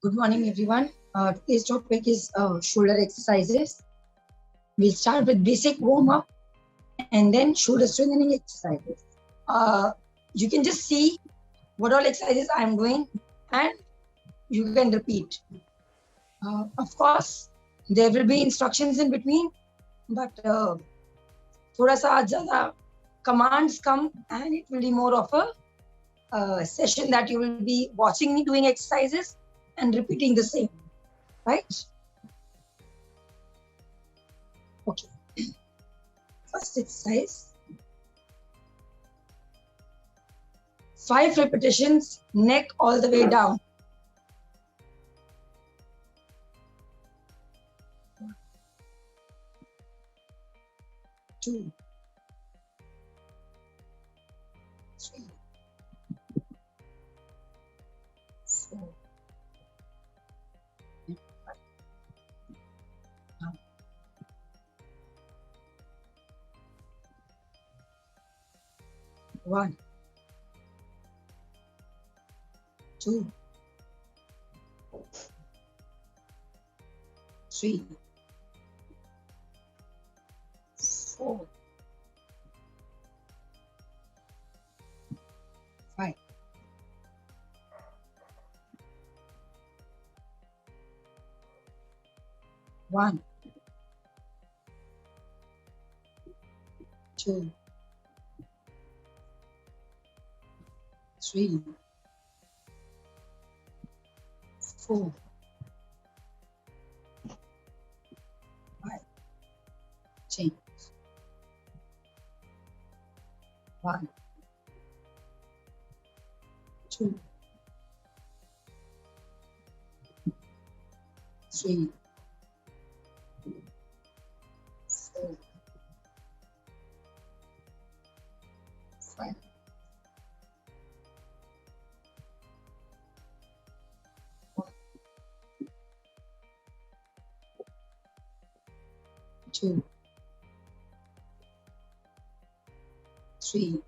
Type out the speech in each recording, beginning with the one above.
Good morning, everyone. Today's topic is shoulder exercises. We'll start with basic warm up and then shoulder strengthening exercises. You can just see what all exercises I'm doing and you can repeat. Of course, there will be instructions in between, but thoda sa zyada commands come and it will be more of a session that you will be watching me doing exercises and repeating the same, right? Okay. First exercise. 5 repetitions, neck all the way down. 2, 3, 4, 5. Now, 1, 2, 3, 4, 5. 1, 2, 3, 4, 5. Change. 1, 2, 3, 4, 5. 1, 2, 3,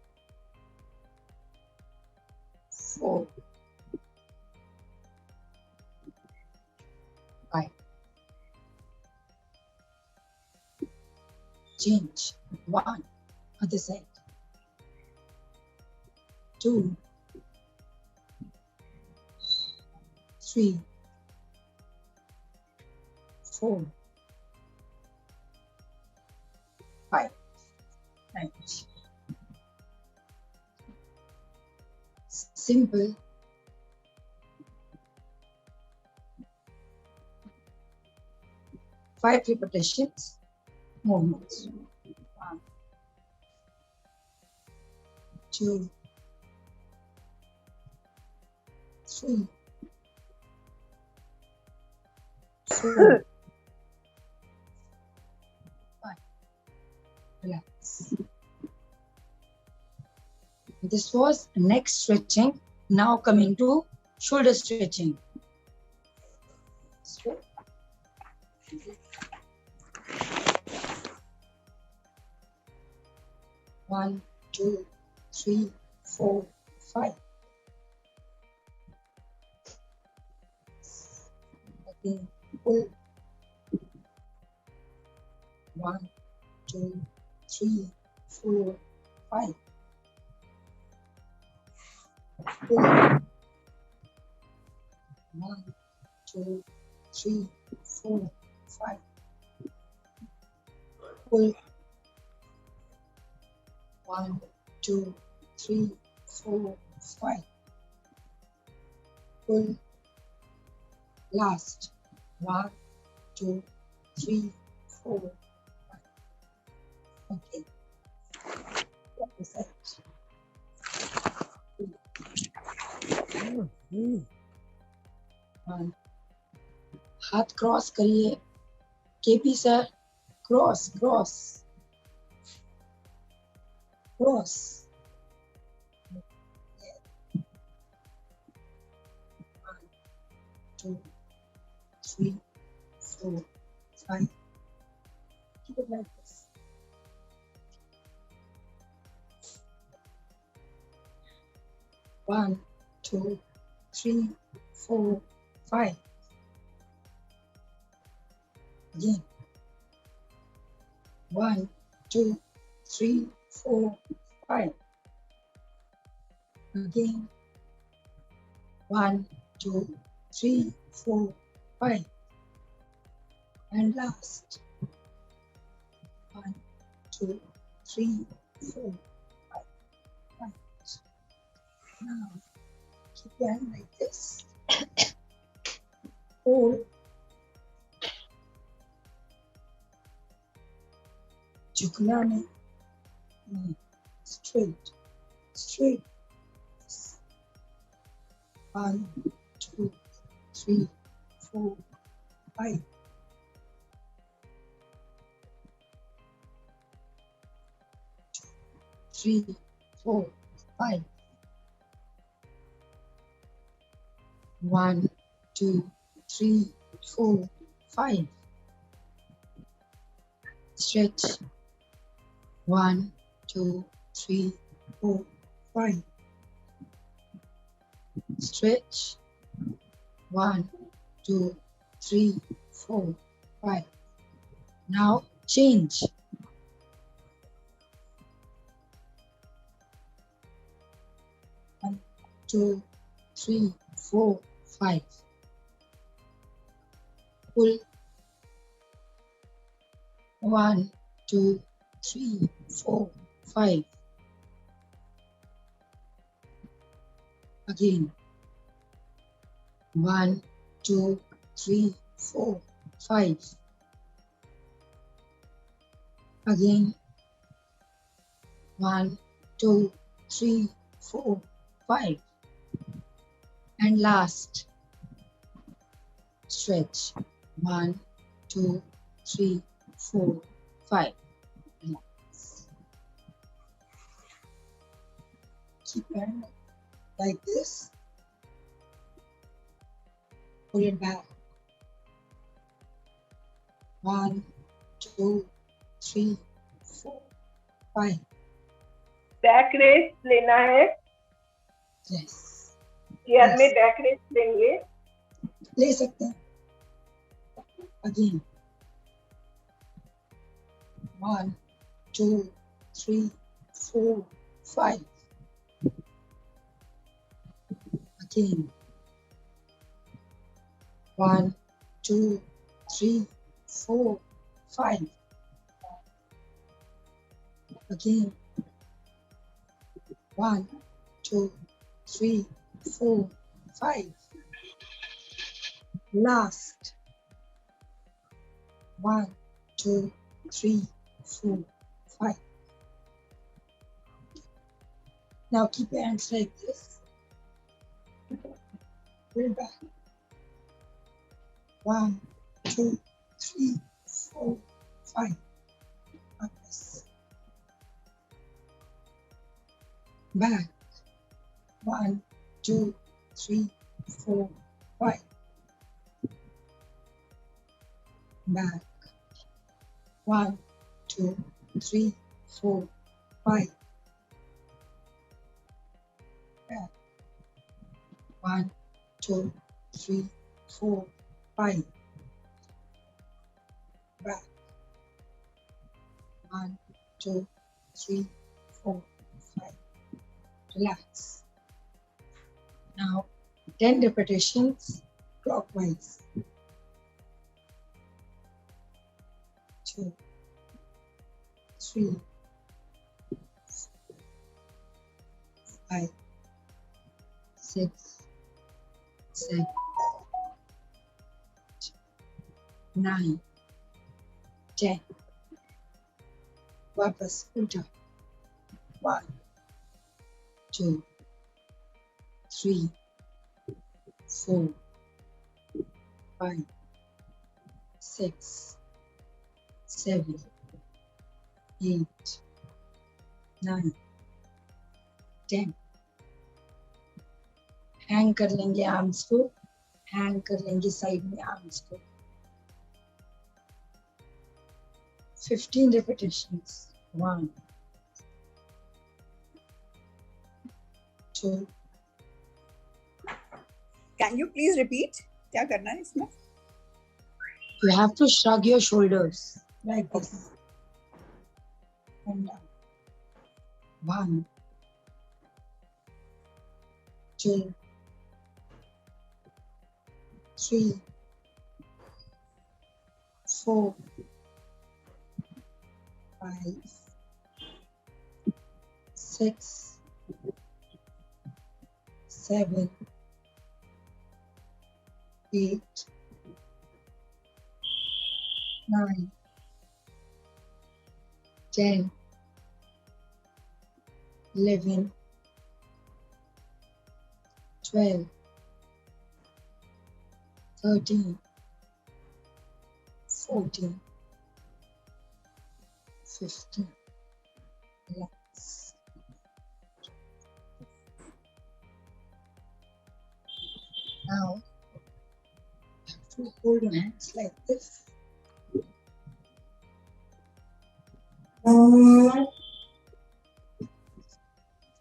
4, 5. Change. 1, other side. 2, 3, 4, 5. Right. Simple. Five repetitions, movements. 1, 2, 3, 4, 5. Relax. This was neck stretching. Now coming to shoulder stretching. So, 1, 2, 3, 4, 5. Again, pull. 1, 2, 3, 4, 5. Pull. 1, 2, 3, 4, 5. Pull. 1, 2, 3, 4, 5. Pull. Last. 1, 2, 3, 4, 5. Okay. That is it. हाथ cross करिए KP sir cross cross cross 2, 3, 4, 5. Keep it like this. 1, 2, 3, 4, 5. Again. 1, 2, 3, 4, 5. Again. 1, 2, 3, 4, 5. And last. 1, 2, 3, 4, 5. Right. Now, keep your hand like this. Hold. झुकना नहीं. Straight. Straight. 1, 2, 3, 4, 5. 3, 4, 5. 1, 2, 3, 4, 5. Stretch. 1, 2, 3, 4, 5. Stretch. 1, 2, 3, 4, 5. Now change. 1, 2, 3, 4, 5. Pull. 1, 2, 3, 4, 5. Again. 1, 2, 3, 4, 5. Again. 1, 2, 3, 4, 5. And last. Stretch. 1, 2, 3, 4, 5. Relax. Keep your hand like this. Pull it back. 1, 2, 3, 4, 5. Back rest लेना है. Yes. Chair में back rest लेंगे. ले सकते हैं. Again. 1, 2, 3, 4, 5. Again. 1, 2, 3, 4, 5. Again. 1, 2, 3, 4, 5. Last. 1, 2, 3, 4, 5. Now keep your hands like this. Pull back. 1, 2, 3, 4, 5. Like this. Back. 1, 2, 3, 4, 5. Back. 1, 2, 3, 4, 5. Back. 1, 2, 3, 4, 5. Back. 1, 2, 3, 4, 5. Relax. Now 10 repetitions clockwise. 2, 3, 5, 6, 7, 9, 10. वापस उल्टा. 1, 2, 3, 4, 5, 6, 7, 8, 9, 10. Hang कर लेंगे आर्म्स को. हैंग कर लेंगे साइड में आर्म्स को. 15 repetitions. 1, 2. Can you please repeat क्या करना है इसमें? You have to shrug your shoulders like this. And down. 1, 2, 3, 4, 5, 6, 7, 8, 9, 10, 11, 12, 13, 14, 15. Relax. Now, you have to hold your hands like this.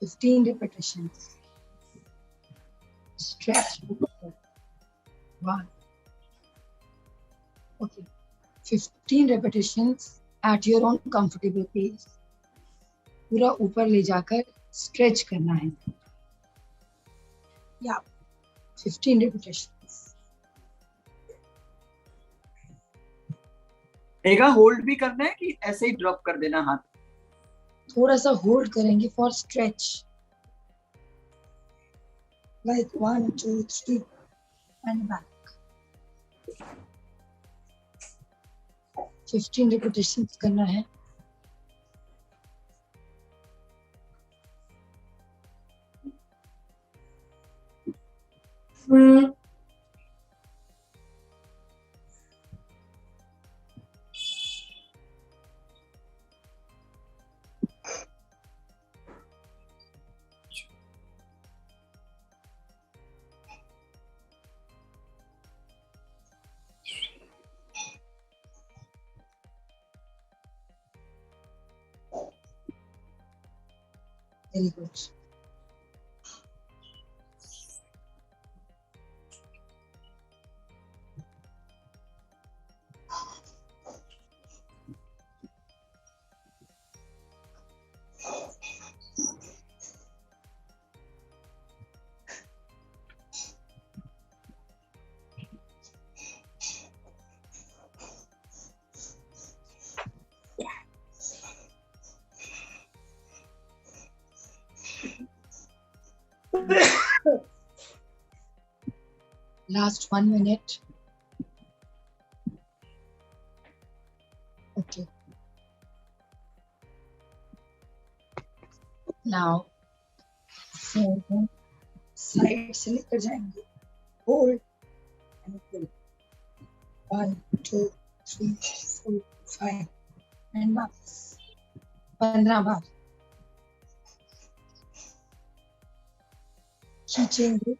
15 repetitions. Stretch. 1. Okay. 15 repetitions at your own comfortable pace. पूरा ऊपर ले जाकर stretch करना है. Yeah. 15 repetitions. रहेगा hold भी करना है कि ऐसे ही ड्रॉप कर देना हाथ? थोड़ा सा होल्ड करेंगे for stretch. Like 1, 2, 3 and back. 15 repetitions करना है. Very good. Last 1 minute. Okay. Now, side से लेकर जाएंगे. Hold and pull. 1, 2, 3, 4, 5 and वापस. 15 बार. खींचेंगे.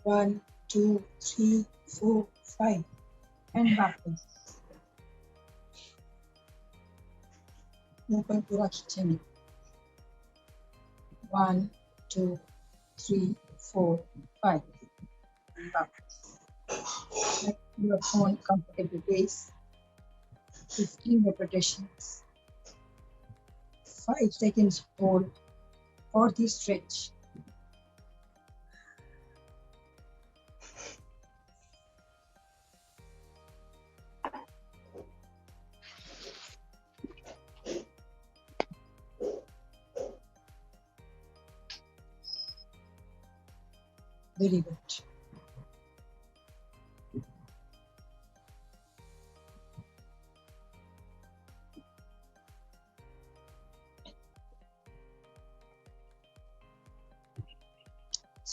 1, 2, 3, 4, 5 and वापस. ऊपर पूरा खींचेंगे. 1, 2, 3, 4, 5 and वापस. At your own comfortable pace. 15 repetitions. 5 seconds hold for the stretch. Very good.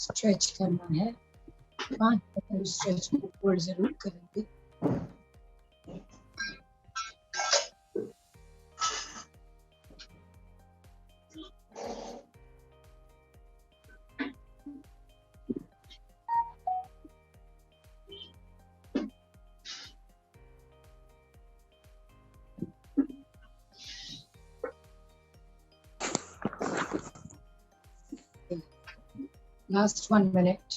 Stretch करना है. 5 सेकंड स्ट्रेच को होल्ड जरूर करेंगे. Last 1 minute.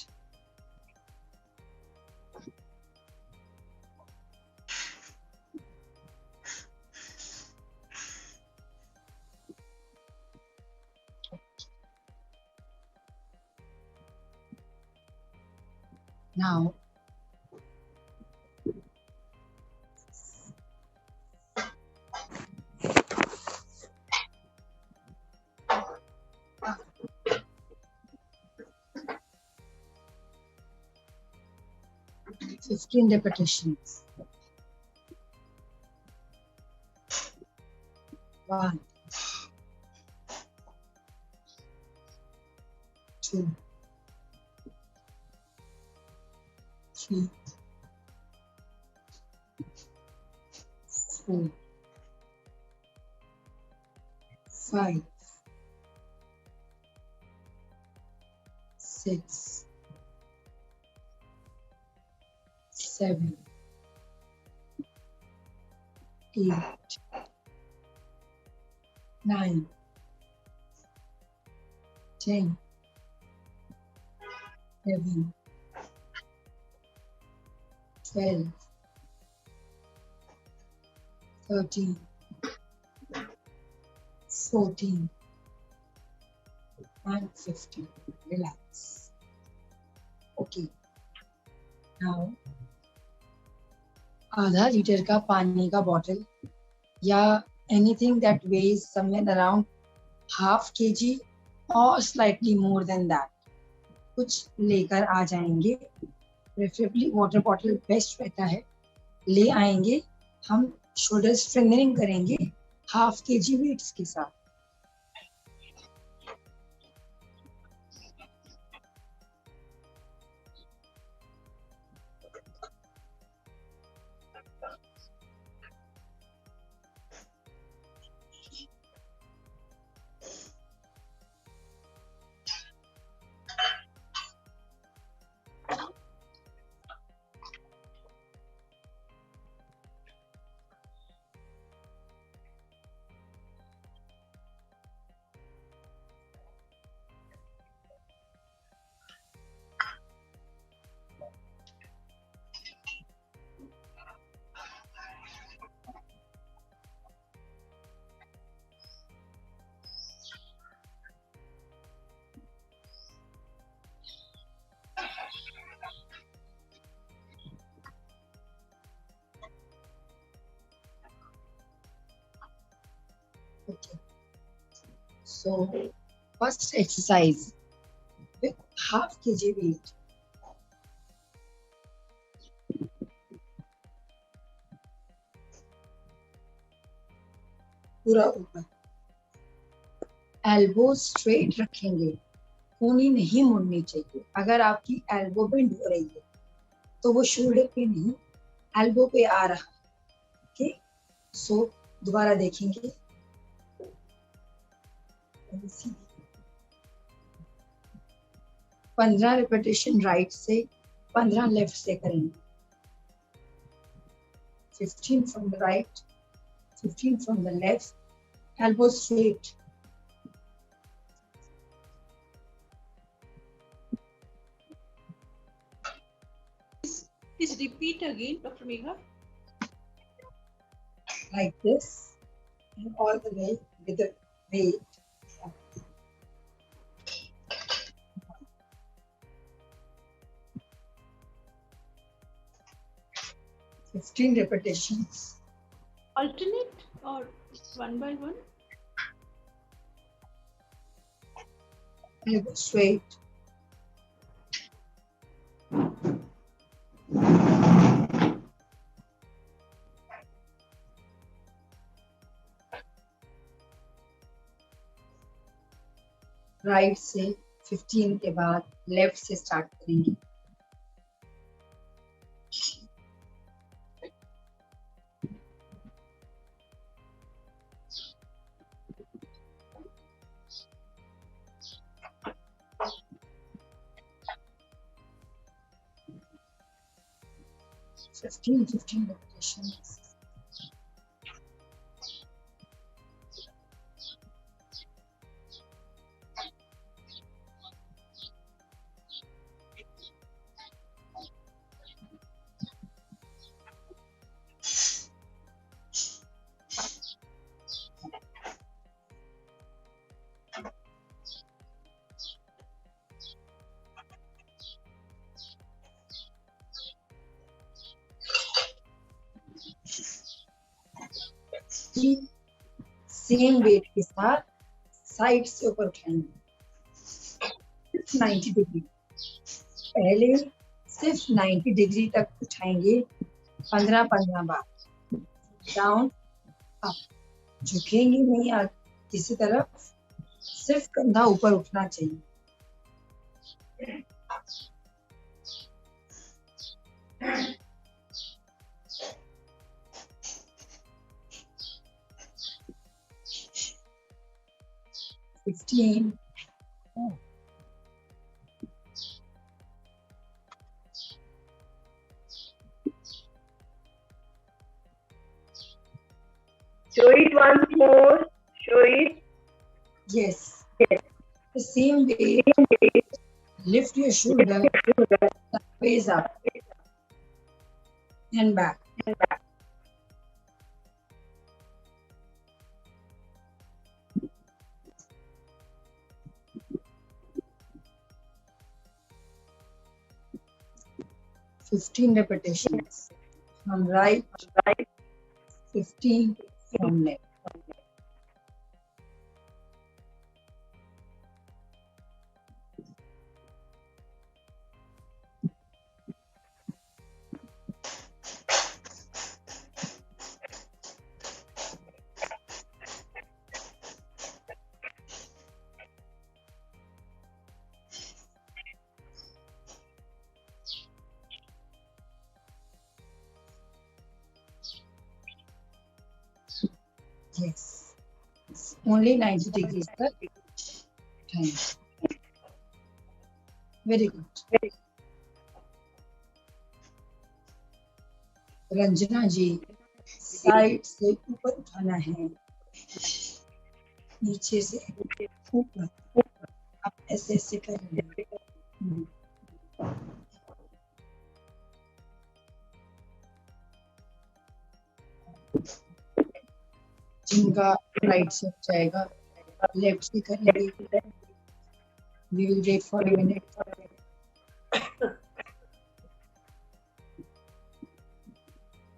Now, fifteen repetitions. 1, 2, 3, 4, 5, 6, 7, 8, 9, 10, 11, 12, 13, 14, and 15. Relax. Okay. Now, आधा लीटर का पानी का बॉटल या anything that weighs somewhere around half kg or slightly more than that कुछ लेकर आ जाएंगे. प्रेफरेबली वाटर बॉटल बेस्ट रहता है. ले आएंगे. हम शोल्डर स्ट्रेंथनिंग करेंगे हाफ kg वेट्स के साथ. Okay. So, first exercise with half kg weight. पूरा ऊपर. एल्बो स्ट्रेट रखेंगे. कूनी नहीं मुड़नी चाहिए. अगर आपकी एल्बो बेंड हो रही है तो वो शोल्डर पे नहीं एल्बो पे आ रहा है. ओके. सो दोबारा देखेंगे. 15 रिपीटेशन राइट से 15 लेफ्ट से करेंगे. 15 from the right, 15 from the left, elbow straight. Please repeat again, Dr. Megha. Like this and all the way with the weight. 15 repetitions. Alternate or one by one? Elbow straight. Right से 15 के बाद left से start करेंगे. Fifteen repetitions. ही same wait के साथ side से ऊपर उठाएंगे 90 डिग्री। पहले सिर्फ 90 डिग्री तक उठाएंगे 15-15 बार, डाउन अप, झुकेंगे नहीं किसी तरफ, सिर्फ कंधा ऊपर उठना चाहिए। Fifteen. Show it once more. Show it. Yes. The same way. Lift your shoulder, face up and back. Fifteen repetitions from right, 15 from left. Yes, it's only 90 degrees. Time. Very good. Ranjana ji, side से ऊपर उठाना है, नीचे से ऊपर, आप ऐसे ऐसे करेंगे। जिनका राइट से जाएगा, लेफ्ट से करेंगे। We will wait for a minute.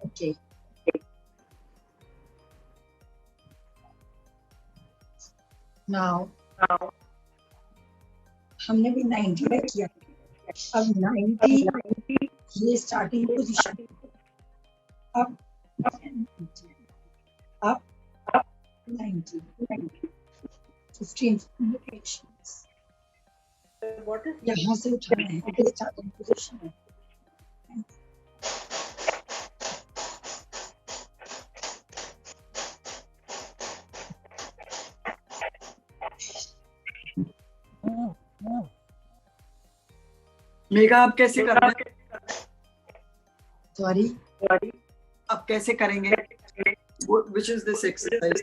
Okay. Now, हमने भी 90 में किया, अब 90 ये स्टार्टिंग पोजीशन, अब 90, 15 repetitions. What is यहाँ से उठाना है, ये स्टार्टिंग पोजीशन है। मेघा, आप कैसे कर रहे हैं? Sorry. आप कैसे करेंगे? Which is this exercise?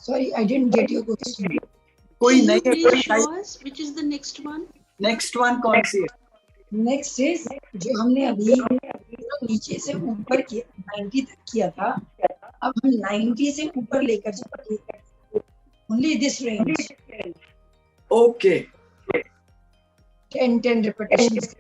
Sorry, I didn't get your question. कोई Can you नई please show exercise? us which is the next one? Next one कौन सी है? नेक्स्ट इज जो हमने अभी नीचे से ऊपर किया 90 तक किया था, अब हम 90 से ऊपर लेकर जाएंगे। Only this range. Okay 10 repetitions.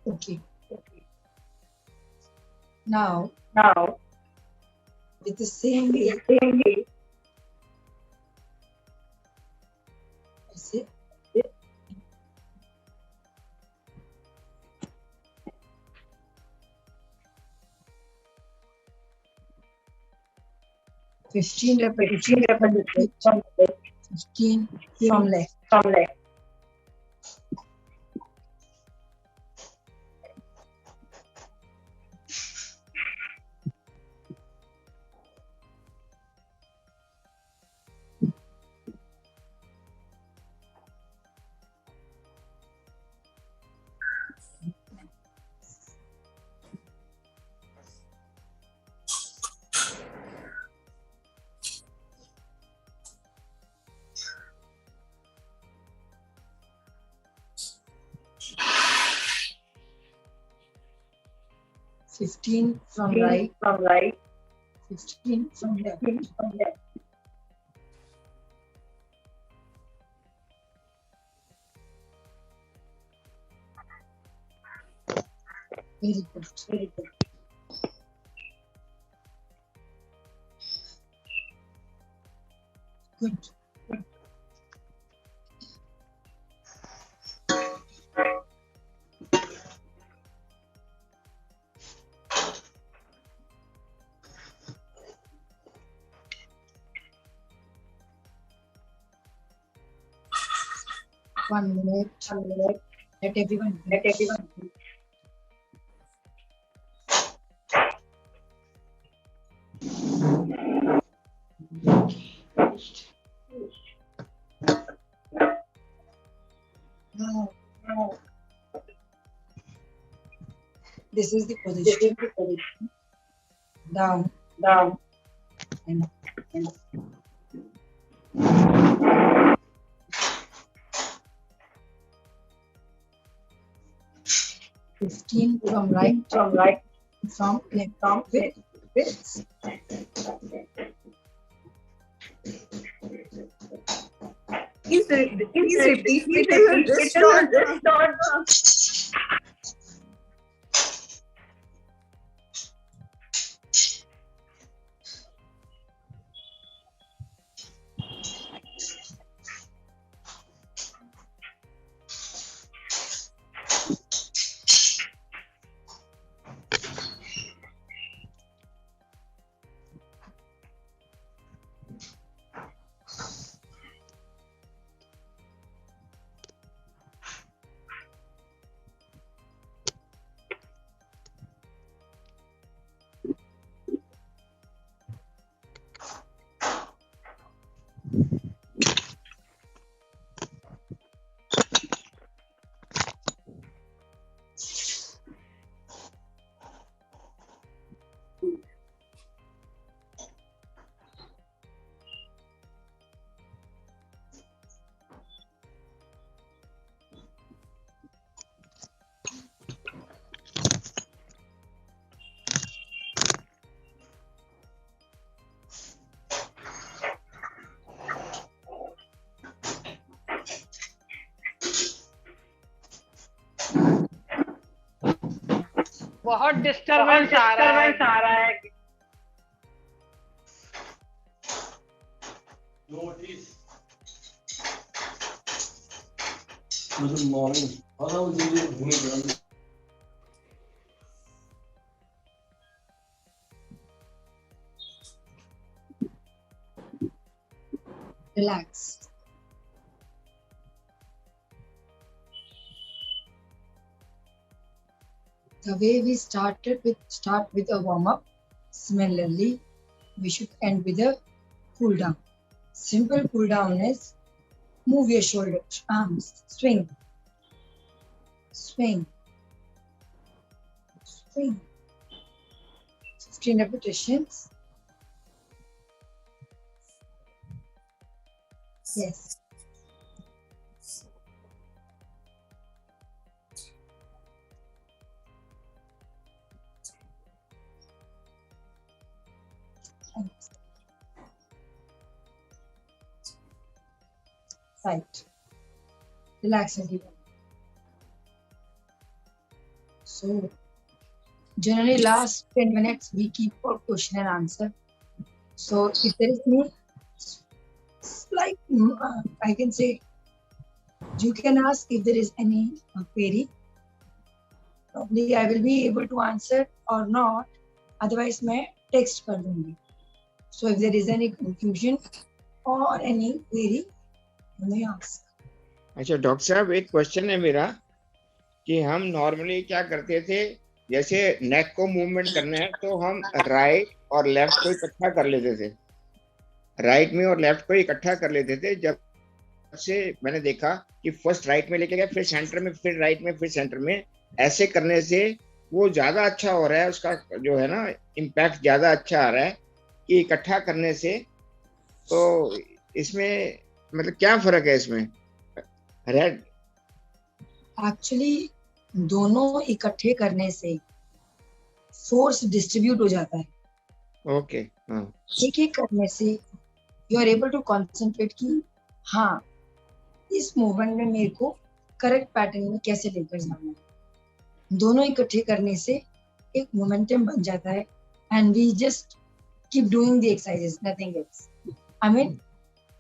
Okay. Now, with the same way, ऐसे 15 repetitions from the right, 15 from left. 15 from right, 15 from left. Very good. Good. 1 minute. Let everyone. Now, this is the position. Down. And up. 15 from right, from left, with. Please repeat this not. बहुत disturbance आ रहा है। Good morning. How are you? Relax. The way we start with a warm up. Similarly, we should end with a cool down. Simple cool down is move your shoulders, arms, swing. 15 repetitions. Yes. Right. Relax everyone. So, generally last 10 minutes we keep for question and answer. So, if there is any, like I can say, you can ask if there is any query. Probably I will be able to answer or not. Otherwise, मैं text कर दूँगी. So, if there is any confusion or any query, you may ask. अच्छा doctor साहब, एक question है मेरा कि हम नॉर्मली क्या करते थे, जैसे नेक को मूवमेंट करना है तो हम राइट और लेफ्ट को इकट्ठा कर लेते थे, राइट में और लेफ्ट को इकट्ठा कर लेते थे। जब से मैंने देखा कि फर्स्ट राइट में लेके गया, फिर सेंटर में, फिर राइट में, फिर सेंटर में, ऐसे करने से वो ज्यादा अच्छा हो रहा है, उसका जो है ना इम्पैक्ट ज्यादा अच्छा आ रहा है कि इकट्ठा करने से। तो इसमें मतलब क्या फर्क है इसमें? रेड एक्चुअली दोनों इकट्ठे करने से फोर्स डिस्ट्रीब्यूट हो जाता है। ओके, हाँ, एक एक करने से you are able to concentrate कि हाँ इस मूवमेंट में मेरे को करेक्ट पैटर्न में कैसे लेकर जाना है। दोनों इकट्ठे करने से एक मोमेंटम बन जाता है and we just keep doing the exercises, nothing else. I mean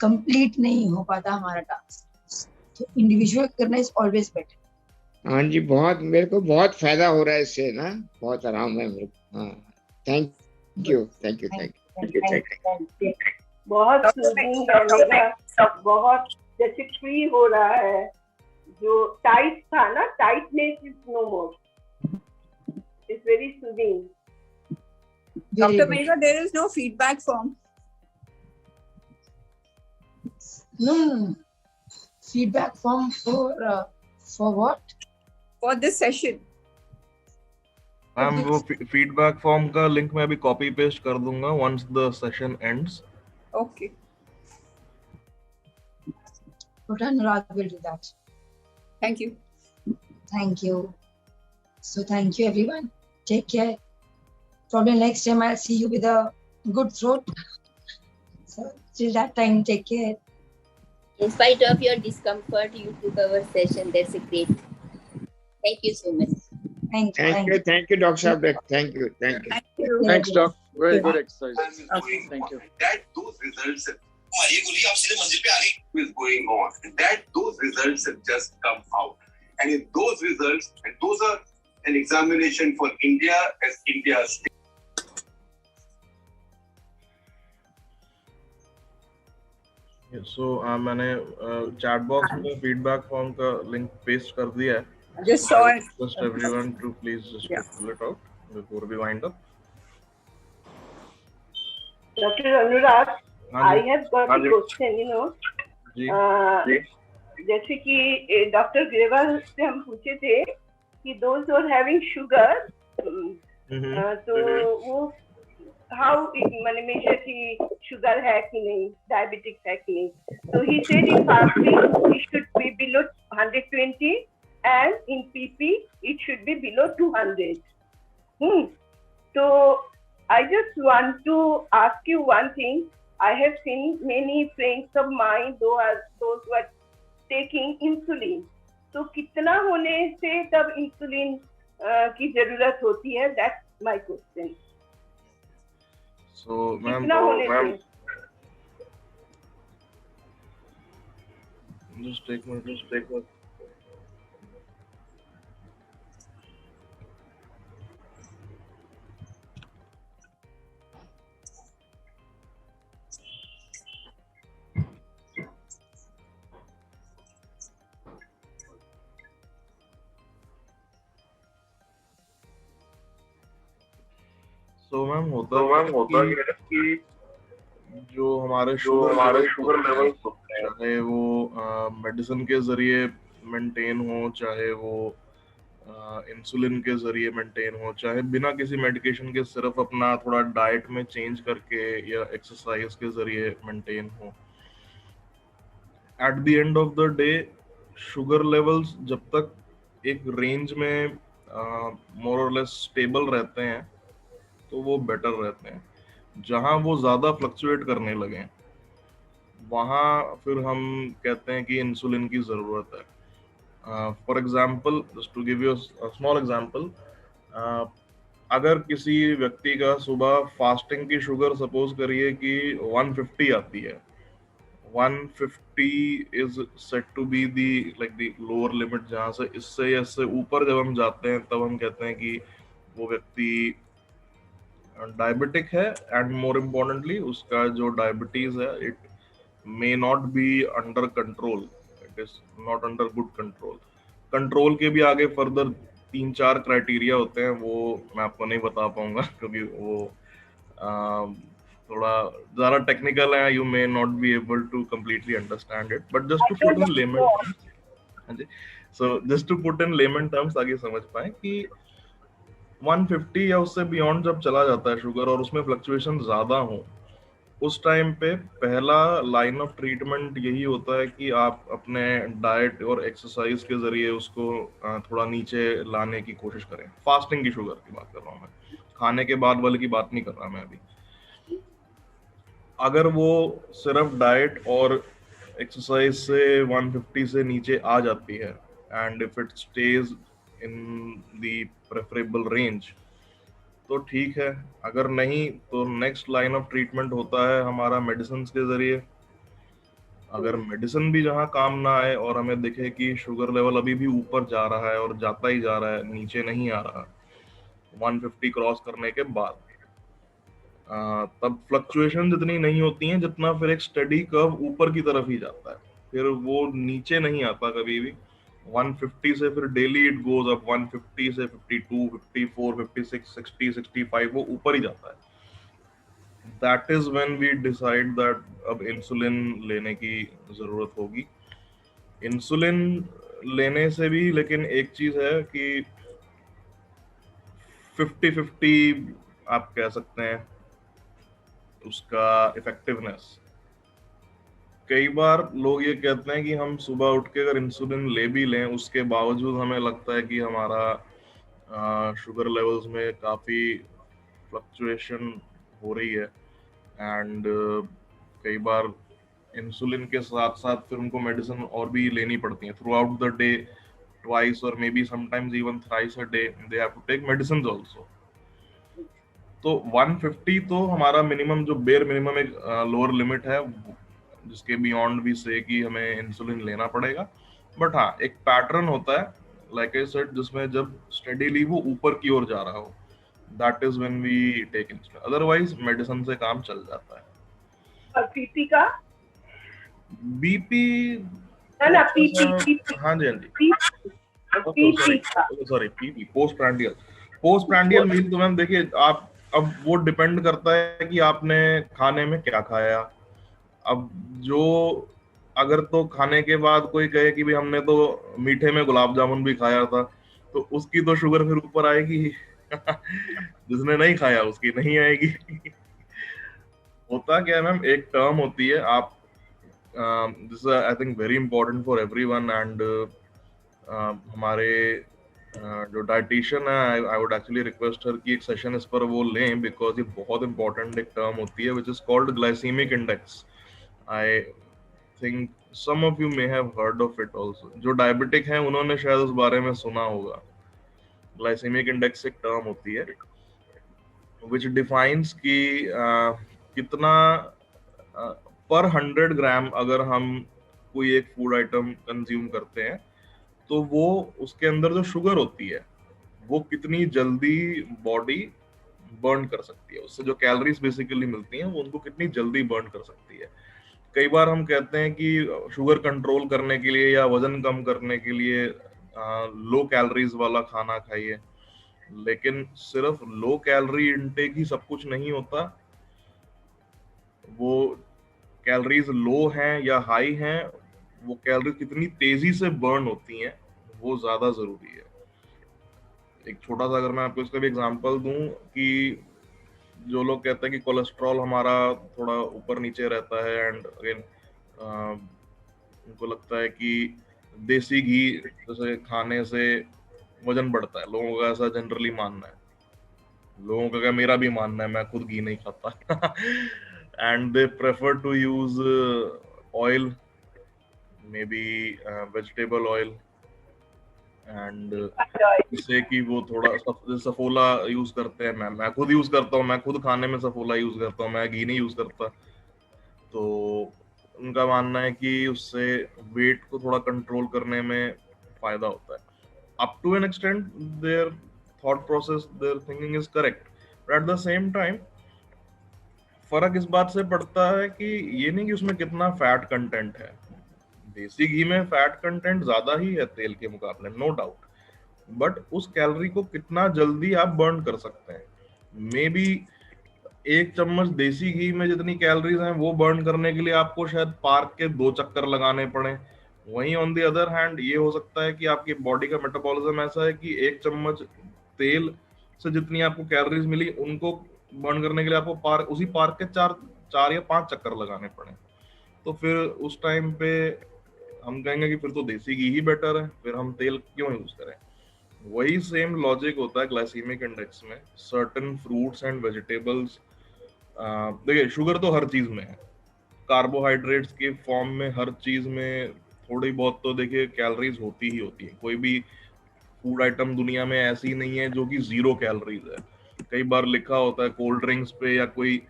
complete नहीं हो पाता हमारा टास्क, तो इंडिविजुअल करना इज ऑलवेज बेटर। हाँ जी, बहुत मेरे को बहुत फायदा हो रहा है इससे ना, बहुत आराम है मेरे को। हाँ, thank you, thank you, thank you. बहुत सूदिंग है मेरा, सब बहुत जैसे फ्री हो रहा है। जो टाइट था ना, tightness is no more, it's very soothing. Dr. Megha, there is no feedback form. No. Feedback form for what? For this session. Ma'am वो फीडबैक फॉर्म का लिंक मैं अभी कॉपी पेस्ट कर दूंगा once the session ends. Okay. Dr. Anurag will do that. Thank you. Thank you. So thank you everyone. Take care. Probably next time I'll see you with a good throat. So till that time, take care. In spite of your discomfort, you took our session. That's a great. Thank you so much. Thank you. Thank you, Dr. Sahab. Thank you. Thank you. Thanks, doc. Very good exercise. Thank you. That those results is going on. That those results have just come out, and in those results, and those are an examination for India as India's state. So मैंने chat box में feedback form का link paste कर दिया है. Just saw it. Just everyone to please just fill it out before we wind up. Dr. Anurag, I have got a question, you know. जैसे कि doctor Grewal से हम पूछे थे कि those who are having sugar, तो वो how मैंने मेजर की शुगर है कि नहीं, डायबिटिक है कि नहीं. So he said in fasting it should be below 120 and in PP it should be below 200. So I just want to ask you one thing. I have seen many friends of mine those who are taking insulin. तो कितना होने से तब insulin की जरूरत होती है? That's my question. So ma'am, just take one. तो मैम होता है कि जो हमारे शुगर लेवल चाहे वो मेडिसिन के जरिए मेंटेन हो, चाहे वो इंसुलिन के जरिए मेंटेन हो, चाहे बिना किसी मेडिकेशन के सिर्फ अपना थोड़ा डाइट में चेंज करके या एक्सरसाइज के जरिए मेंटेन हो, at the end of the day sugar levels जब तक एक रेंज में मोर और लेस स्टेबल रहते हैं तो वो बेटर रहते हैं. जहां वो ज्यादा फ्लक्चुएट करने लगे वहां फिर हम कहते हैं कि इंसुलिन की जरूरत है. For example, just to give you a small example, अगर किसी व्यक्ति का सुबह फास्टिंग की शुगर सपोज करिए कि 150 आती है, 150 is set to be the like the lower limit, जहां से इससे या इससे ऊपर जब हम जाते हैं तब हम कहते हैं कि वो व्यक्ति डायबिटिक है, एंड मोर इम्पोर्टेंटली उसका जो डायबिटीज है it may not be under control, it is not under good control. Control के भी आगे फर्दर 3-4 क्राइटेरिया होते हैं, वो मैं आपको नहीं बता पाऊंगा क्योंकि वो थोड़ा ज्यादा टेक्निकल है, you may not be able to completely understand it, but just to put in layman, हाँ जी, so just to put in layman terms ताकि समझ पाए कि 150 या उससे बियॉन्ड जब चला जाता है शुगर और उसमें फ्लक्चुएशन ज्यादा हो, उस टाइम पे पहला लाइन ऑफ ट्रीटमेंट यही होता है कि आप अपने डाइट और एक्सरसाइज के जरिए उसको थोड़ा नीचे लाने की कोशिश करें. फास्टिंग की शुगर की बात कर रहा हूँ मैं. खाने के बाद वाले की बात नहीं कर रहा मैं अभी। अगर वो सिर्फ डाइट और एक्सरसाइज से 150 से नीचे आ जाती है and if it stage in the preferable range तो ठीक है, अगर नहीं तो नेक्स्ट लाइन ऑफ ट्रीटमेंट होता है हमारा मेडिसिन के जरिए। अगर मेडिसिन भी जहाँ काम ना आए और हमें दिखे कि शुगर लेवल अभी भी ऊपर जा रहा है और जाता ही जा रहा है, नीचे नहीं आ रहा 150 क्रॉस करने के बाद, तब फ्लक्चुएशन जितनी नहीं होती हैं जितना फिर एक स्टडी कर्व ऊपर की तरफ ही जाता है, फिर वो नीचे नहीं आता कभी भी। 150 से फिर डेली इट गोज अप, 150 से 52, 54, 56, 60, 65 वो ऊपर ही जाता है। That is when we decide that अब इंसुलिन लेने की जरूरत होगी। इंसुलिन लेने से भी लेकिन एक चीज है कि 50-50 आप कह सकते हैं उसका इफेक्टिवनेस। कई बार लोग ये कहते हैं कि हम सुबह उठ के अगर इंसुलिन ले भी लें उसके बावजूद हमें लगता है कि हमारा शुगर लेवल्स में काफ़ी फ्लक्चुएशन हो रही है एंड कई बार इंसुलिन के साथ साथ फिर उनको मेडिसिन और भी लेनी पड़ती है throughout the day, twice और maybe sometimes even thrice a day they have to take medicine also. तो 150 तो हमारा मिनिमम, जो बेयर मिनिमम एक लोअर लिमिट है जिसके बियॉन्ड भी से कि हमें इंसुलिन लेना पड़ेगा। बट हाँ, एक पैटर्न होता है लाइक आई सेड जिसमें जब स्टेडीली वो ऊपर की ओर जा रहा हो, that is when we take insulin, otherwise medicine से काम चल जाता है। और बीपी का? बीपी ना पीपी, हाँ जी सॉरी पीपी पोस्ट प्रांडियल मील। तो मैम देखिए, आप अब वो डिपेंड करता है कि आपने खाने में क्या खाया। अब जो अगर तो खाने के बाद कोई कहे कि भाई हमने तो मीठे में गुलाब जामुन भी खाया था, तो उसकी तो शुगर फिर ऊपर आएगी जिसने नहीं खाया उसकी नहीं आएगी होता क्या है मैम, एक टर्म होती है, आप this I think very important for everyone and हमारे जो डाइटिशियन है आई वुड एक्चुअली रिक्वेस्ट हर कि एक सेशन इस पर वो लें, बिकॉज ये बहुत इंपॉर्टेंट एक टर्म होती है which is called glycaemic index. I think some of you may have heard of it also. जो डायबिटिक हैं उन्होंने शायद उस बारे में सुना होगा। ग्लाइसीमिक इंडेक्स एक टर्म होती है विच डिफाइंस कि कितना पर 100 ग्राम अगर हम कोई एक फूड आइटम कंज्यूम करते हैं तो वो उसके अंदर जो शुगर होती है वो कितनी जल्दी बॉडी बर्न कर सकती है, उससे जो कैलोरीज बेसिकली मिलती हैं वो उनको कितनी जल्दी बर्न कर सकती है। कई बार हम कहते हैं कि शुगर कंट्रोल करने के लिए या वजन कम करने के लिए लो कैलोरीज वाला खाना खाइए, लेकिन सिर्फ लो कैलोरी इनटेक ही सब कुछ नहीं होता। वो कैलोरीज लो हैं या हाई हैं, वो कैलोरी कितनी तेजी से बर्न होती हैं वो ज्यादा जरूरी है। एक छोटा सा अगर मैं आपको इसका भी एग्जांपल दूं कि जो लोग कहते हैं कि कोलेस्ट्रॉल हमारा थोड़ा ऊपर नीचे रहता है एंड अगेन उनको लगता है कि देसी घी जैसे खाने से वजन बढ़ता है, लोगों का ऐसा जनरली मानना है। लोगों का क्या, मेरा भी मानना है, मैं खुद घी नहीं खाता and they prefer to use oil, maybe vegetable oil and जिससे कि वो थोड़ा सफोला यूज करते हैं। मैं खुद यूज करता हूँ, मैं खुद खाने में सफोला यूज करता हूँ, मैं घी नहीं यूज करता। तो उनका मानना है कि उससे वेट को थोड़ा कंट्रोल करने में फायदा होता है। Up to an extent their thought process, their thinking is correct, but at the same time फर्क इस बात से पड़ता है कि ये नहीं कि उसमें कितना फैट कंटेंट है। देसी घी में फैट कंटेंट ज्यादा ही है तेल के मुकाबले, नो डाउट, बट उस कैलोरी को कितना जल्दी आप बर्न कर सकते हैं। मे बी 1 चम्मच देसी घी में जितनी कैलोरीज हैं वो बर्न करने के लिए आपको शायद पार्क के 2 चक्कर लगाने पड़े। वहीं ऑन द अदर हैंड ये हो सकता है कि आपकी बॉडी का मेटाबॉलिज्म ऐसा है कि 1 चम्मच तेल से जितनी आपको कैलोरीज मिली उनको बर्न करने के लिए आपको उसी पार्क के 4 या 5 चक्कर लगाने पड़े। तो फिर उस टाइम पे हम कहेंगे कि फिर तो देसी घी ही बेटर है, फिर हम तेल क्यों यूज करें। वही सेम लॉजिक होता है ग्लाइसीमिक इंडेक्स में। सर्टेन फ्रूट्स एंड वेजिटेबल्स, देखिए शुगर तो हर चीज में है, कार्बोहाइड्रेट्स के फॉर्म में हर चीज में थोड़ी बहुत तो देखिए कैलोरीज होती ही होती है। कोई भी फूड आइटम दुनिया में ऐसी नहीं है जो कि 0 कैलोरीज है। कई बार लिखा होता है कोल्ड ड्रिंक्स पे या कोई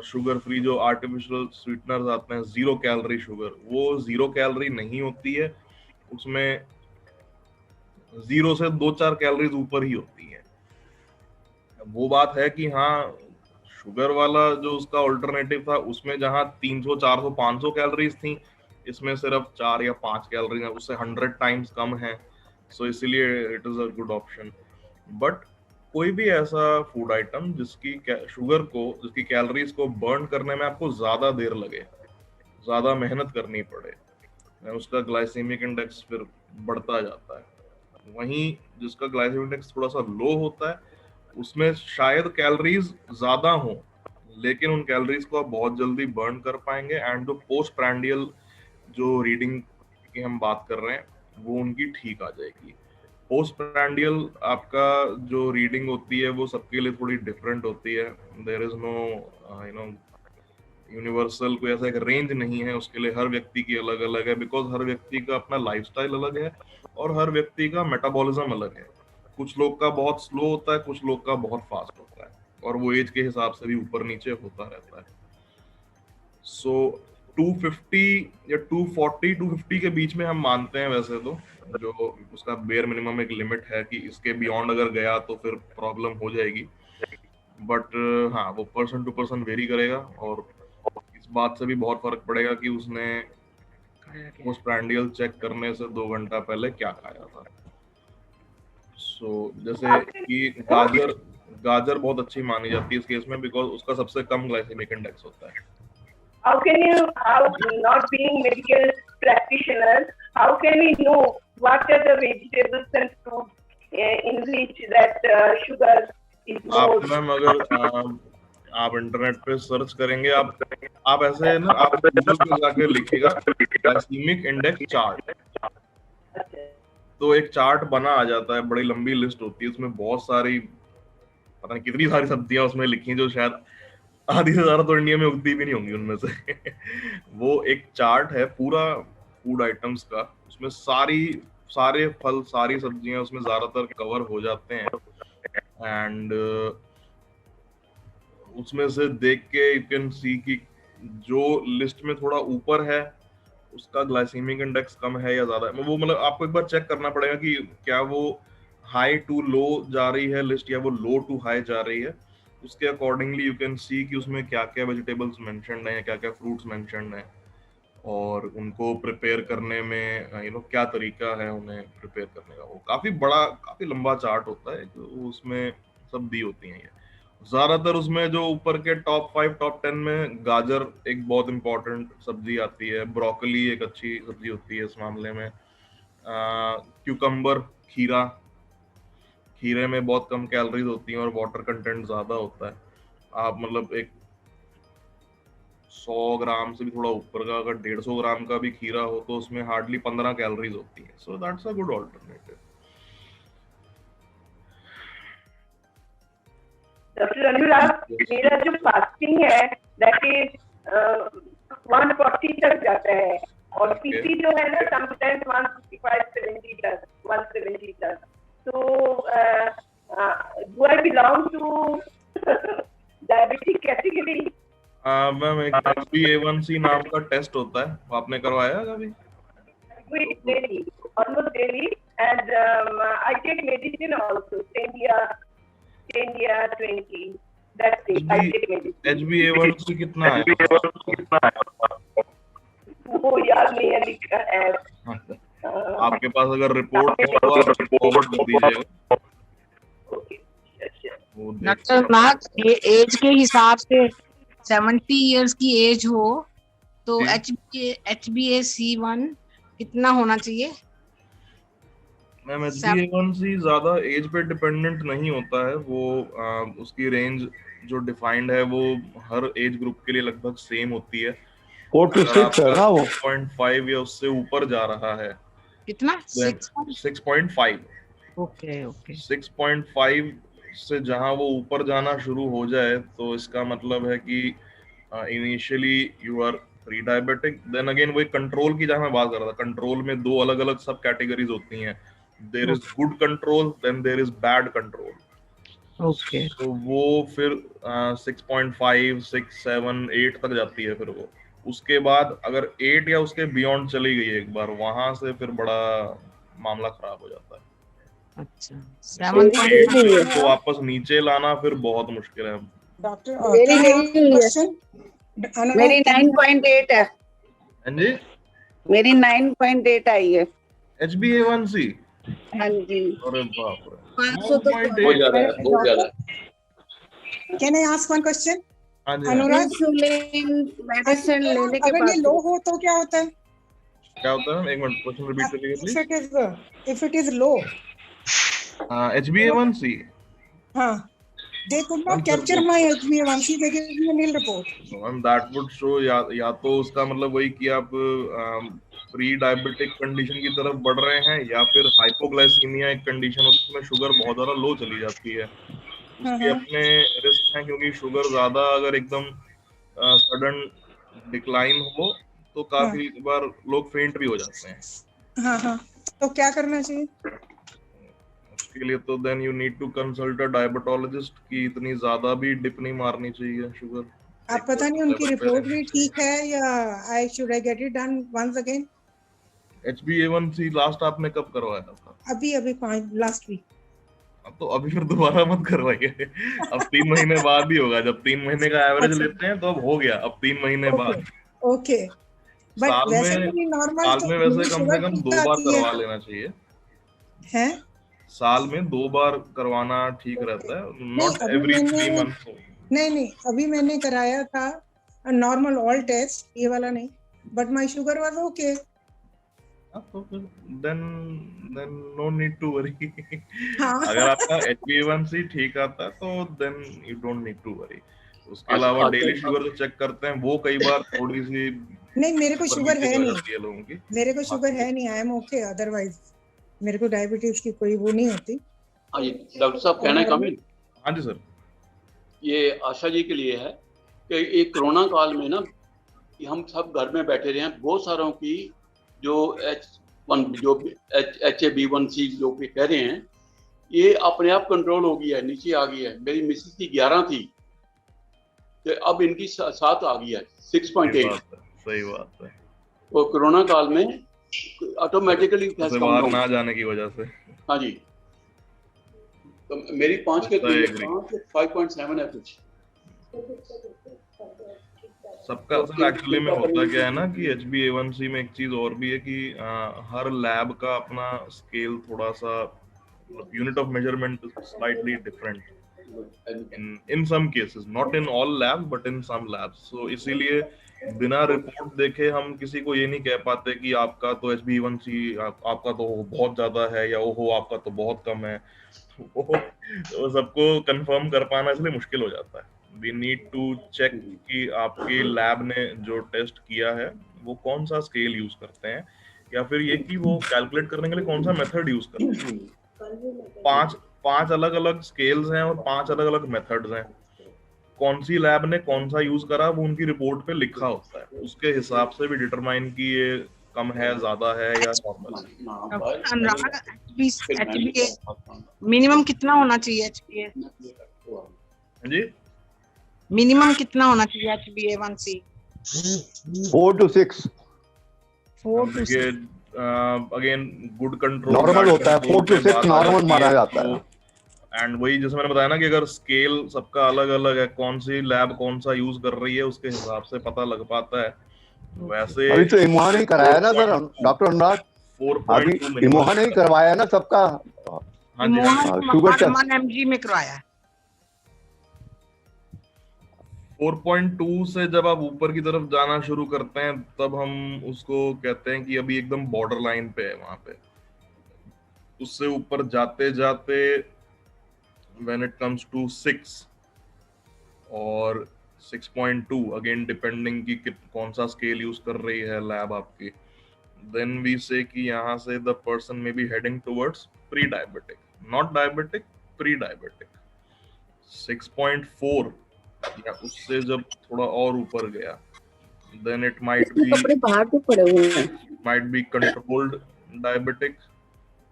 शुगर फ्री जो आर्टिफिशियल स्वीटनर्स आते हैं 0 कैलोरी शुगर, वो 0 कैलोरी नहीं होती है, उसमें 0 से 2-4 कैलोरीज ऊपर ही होती है। वो बात है कि हाँ शुगर वाला जो उसका ऑल्टरनेटिव था उसमें जहाँ 300, 400, 500 कैलोरीज थी, इसमें सिर्फ 4 या 5 कैलोरीज है, उससे 100 टाइम्स कम है। सो इसीलिए it is a good option. But कोई भी ऐसा फूड आइटम जिसकी शुगर को, जिसकी कैलोरीज को बर्न करने में आपको ज्यादा देर लगे, ज्यादा मेहनत करनी पड़े, उसका ग्लाइसेमिक इंडेक्स फिर बढ़ता जाता है। वहीं जिसका ग्लाइसेमिक इंडेक्स थोड़ा सा लो होता है उसमें शायद कैलोरीज ज्यादा हो, लेकिन उन कैलोरीज को आप बहुत जल्दी बर्न कर पाएंगे एंड जो पोस्ट प्रैंडियल जो रीडिंग की हम बात कर रहे हैं वो उनकी ठीक आ जाएगी। पोस्ट प्रैंडियल आपका जो रीडिंग होती है वो सबके लिए थोड़ी डिफरेंट होती है। देयर इज नो यूनिवर्सल कोई ऐसा एक रेंज नहीं है, उसके लिए हर व्यक्ति की अलग अलग है, बिकॉज हर व्यक्ति का अपना लाइफस्टाइल अलग है और हर व्यक्ति का मेटाबॉलिज्म अलग है। कुछ लोग का बहुत स्लो होता है, कुछ लोग का बहुत फास्ट होता है, और वो एज के हिसाब से भी ऊपर नीचे होता रहता है। सो 250 या 240, 250 के बीच में हम मानते हैं वैसे तो, जो उसका बेयर मिनिमम एक लिमिट है कि इसके बियॉन्ड अगर गया तो फिर प्रॉब्लम हो जाएगी। बट हाँ वो पर्सन टू पर्सन वेरी करेगा, और इस बात से भी बहुत फर्क पड़ेगा कि उसने पोस्ट प्रैंडियल चेक करने से 2 घंटा पहले क्या खाया था। सो जैसे कि गाजर बहुत अच्छी मानी जाती है इस केस में, बिकॉज उसका सबसे कम ग्लाइसेमिक इंडेक्स होता है। How can you, how not being medical practitioners, how can we know what are the vegetables and fruits in which that sugar is more? आप मैम अगर आप इंटरनेट पे सर्च करेंगे, आप ऐसे ना आप गूगल पे जाके लिखिएगा ग्लाइसेमिक इंडेक्स चार्ट, तो एक चार्ट बना आ जाता है, बड़ी लंबी लिस्ट होती है, उसमें बहुत सारी पता नहीं कितनी सारी सब्जियां उसमें लिखी हैं जो शायद आधी से ज्यादा तो इंडिया में उगती भी नहीं होंगी उनमें से। वो एक चार्ट है पूरा फूड आइटम्स का, उसमें सारे फल, सारी सब्जियां उसमें ज्यादातर कवर हो जाते हैं। एंड उसमें से देख के यू कैन सी कि जो लिस्ट में थोड़ा ऊपर है उसका ग्लाइसेमिक इंडेक्स कम है या ज्यादा है। वो मतलब आपको एक बार चेक करना पड़ेगा कि क्या वो हाई टू लो जा रही है लिस्ट या वो लो टू हाई जा रही है। उसके अकॉर्डिंगली यू कैन सी कि उसमें क्या क्या वेजिटेबल्स मेंशन्ड हैं, क्या क्या फ्रूट्स मेंशन्ड हैं, और उनको प्रिपेयर करने में क्या तरीका है उन्हें प्रिपेयर करने का। वो काफी लंबा चार्ट होता है, उसमें सब दी होती हैं। ये ज्यादातर उसमें जो ऊपर के टॉप 5 टॉप 10 में गाजर एक बहुत इंपॉर्टेंट सब्जी आती है, ब्रोकली एक अच्छी सब्जी होती है इस मामले में, क्यूकम्बर, खीरे में बहुत कम कैलोरीज होती हैं और वाटर कंटेंट ज्यादा होता है। आप मतलब एक 100 ग्राम से भी थोड़ा ऊपर का अगर 150 ग्राम का भी खीरा हो तो उसमें हार्डली 15 कैलोरीज होती है। So that's a good alternative. Doctor Anurag, मेरा जो फास्टिंग है दैट इज 140 तक जाता है, और पीसी जो है ना समटाइम्स 170 तक। तो do I belong to diabetic category? Ma'am एक HbA1c नाम का टेस्ट होता है, वो आपने करवाया कभी? Daily, almost daily, and I take medicine also, 10 year 20. That's it. I take medicine. HbA1c कितना है? वो याद नहीं है, लिखा है। आपके पास अगर रिपोर्ट हो तो आप रिपोर्ट दे दीजिएगा। डॉक्टर नाग, ये एज के हिसाब से 70 इयर्स की एज हो तो HbA1c कितना होना चाहिए? मैम HbA1c ज्यादा एज पे डिपेंडेंट नहीं होता है, वो उसकी रेंज जो डिफाइंड है वो हर एज ग्रुप के लिए लगभग सेम होती है। 4 to 6 है ना वो? 6.5 या उससे ऊपर जा रहा है। कितना? 6.5 ओके ओके 6.5 से जहां वो ऊपर जाना शुरू हो जाए तो इसका मतलब है कि initially you are pre diabetic. Then again वही कंट्रोल की जहां मैं बात कर रहा था, कंट्रोल में दो अलग अलग सब कैटेगरीज होती हैं। There is good control, then there is bad control. Okay तो वो फिर 6.5 6 7 8 तक जाती है। फिर वो उसके बाद अगर 8 या उसके बियॉन्ड चली गई एक बार, वहां से फिर बड़ा मामला खराब हो जाता है। अच्छा तो 8 को वापस नीचे लाना फिर बहुत मुश्किल है। डॉक्टर मेरी 9.8 है। हाँ जी, मेरी 9.8 आई है HbA1c। हाँ जी। अरे बाप रे, 500 तो 9.8 बहुत ज्यादा है, बहुत ज्यादा है। Can I ask one question? हाँ जी, अनुराग, मेडिसिन लेने के अगर बाद ये लो हो तो क्या होता है? क्या होता है? एक मिनट, क्वेश्चन रिपीट करिए please. If it is low, HbA1c, हाँ, they could not capture my HbA1c. They gave me a nil report. and that would show या तो उसका मतलब वही कि आप प्री डायबिटिक कंडीशन की तरफ बढ़ रहे हैं, या फिर हाइपोग्लाइसीमिया एक कंडीशन होती है जिसमें शुगर बहुत ज्यादा लो चली जाती है। उसके अपने रिस्क हैं, क्योंकि शुगर ज्यादा अगर एकदम सडन डिक्लाइन हो तो काफी बार लोग फेंट भी हो जाते हैं। हाँ हाँ, तो क्या करना चाहिए? उसके लिए तो then you need to consult a diabetologist कि इतनी ज्यादा भी डिप नहीं मारनी चाहिए शुगर। आप पता नहीं उनकी रिपोर्ट भी ठीक है या I should I get it done once again? HbA1c last आपने कब करवाया था? अभी लास्ट वीक। अब तो अभी फिर दोबारा मत करवाइए। अब 3 महीने बाद ही होगा। जब 3 महीने का एवरेज लेते हैं तो अब हो गया, अब 3 महीने बाद। ओके, बट वैसे भी नॉर्मल साल में वैसे कम से कम 2 बार करवा लेना चाहिए। है साल में 2 बार करवाना ठीक रहता है, नॉट एवरी 3 मंथ्स। नहीं, अभी मैंने कराया था नॉर्मल ऑल टेस्ट, ये वाला नहीं, but my sugar was okay. then no need to worry। अगर आपका HbA1c ठीक आता है तो then you don't need to worry। उसके अलावा डेली शुगर जो चेक करते हैं वो कई बार थोड़ी सी नहीं, मेरे को शुगर है नहीं, लोगों की। मेरे को शुगर है नहीं, आई एम ओके। अदरवाइज मेरे को डायबिटीज की कोई वो नहीं होती। डॉक्टर साहब, कहना है कमेंट? हाँ जी सर। ये आशा जी के लिए है कि एक कोरोना काल में ना हम सब घर में बैठे रहे हैं, बहुत सारों की जो HbA1c जो भी कह रहे हैं, ये अपने आप कंट्रोल हो गया है, नीचे आ गई है। मेरी मिसेस की 11 थी, तो अब इनकी 7 आ गई है, 6.8। सही बात है। वो कोरोना काल में ऑटोमेटिकली बाहर ना जाने की वजह से। हाँ जी, तो मेरी 5 के 5.7 है कुछ। सबका एक्चुअली में होता क्या है ना कि HbA1c में एक चीज और भी है कि हर लैब का अपना स्केल थोड़ा सा, unit of measurement slightly different in some cases, not in all labs but in some labs. So इसीलिए बिना रिपोर्ट देखे हम किसी को ये नहीं कह पाते कि आपका तो HbA1c आपका तो बहुत ज्यादा है या ओहो आपका तो बहुत कम है। वो सबको कंफर्म कर पाना इसलिए मुश्किल हो जाता है। We need to check कि आपके लैब ने जो टेस्ट किया है वो कौन सा स्केल यूज करते हैं, या फिर ये कि वो कैलकुलेट करने के लिए कौन सा मेथड यूज करते हैं। 5 अलग अलग स्केल्स हैं और 5 अलग अलग मेथड्स हैं। कौन सी लैब ने कौन सा यूज करा वो उनकी रिपोर्ट पे लिखा होता है, उसके हिसाब से भी डिटरमाइन कि ये कम है, ज्यादा है या नॉर्मल। मिनिमम कितना होना चाहिए HbA? जी, मिनिमम कितना होना चाहिए HbA1c? 4 to 6। 4 to 6 again good control normal होता है, 4 to 6 नॉर्मल माना जाता है। एंड वही जैसे मैंने बताया ना कि अगर स्केल सबका अलग अलग है, कौन सी लैब कौन सा यूज कर रही है उसके हिसाब से पता लग पाता है। वैसे अभी तो इमोहा नहीं कराया ना सर डॉक्टर अनुराग? 4.2 इमोहा नहीं करवाया ना सबका? हाँ जी, शुगर टेस्ट mg में करवाया। 4.2 से जब आप ऊपर की तरफ जाना शुरू करते हैं तब हम उसको कहते हैं कि अभी एकदम बॉर्डर लाइन पे है। वहां पे उससे ऊपर जाते जाते when it comes to 6 और 6.2 अगेन डिपेंडिंग कि कौन सा स्केल यूज कर रही है लैब आपकी, then we say कि यहाँ से the person may be heading towards pre-diabetic। Not diabetic, pre diabetic. 6.4 या उससे जब थोड़ा और ऊपर गया, then it might be controlled diabetic,